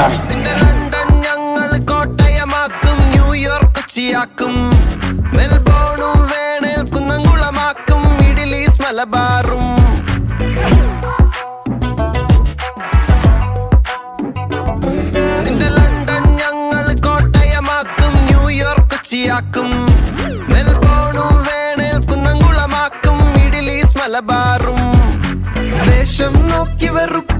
തന്നെയാണ്. നിന്റെ ലണ്ടൻ ഞങ്ങൾ കോട്ടയമാക്കും, ന്യൂയോർക്ക് കൊച്ചിയാക്കും, മെൽബോണും വേണേൽ കുന്നംകുളമാക്കും, മിഡിൽ ഈസ്റ്റ് മലബാറും. നിന്റെ ലണ്ടൻ ഞങ്ങൾ കോട്ടയമാക്കും, ന്യൂയോർക്ക് കൊച്ചിയാക്കും, മെൽബോണും വേണേൽ കുന്നംകുളമാക്കും, മിഡിൽ ഈസ്റ്റ് മലബാറും. വേഷം നോക്കി വെറുക്കും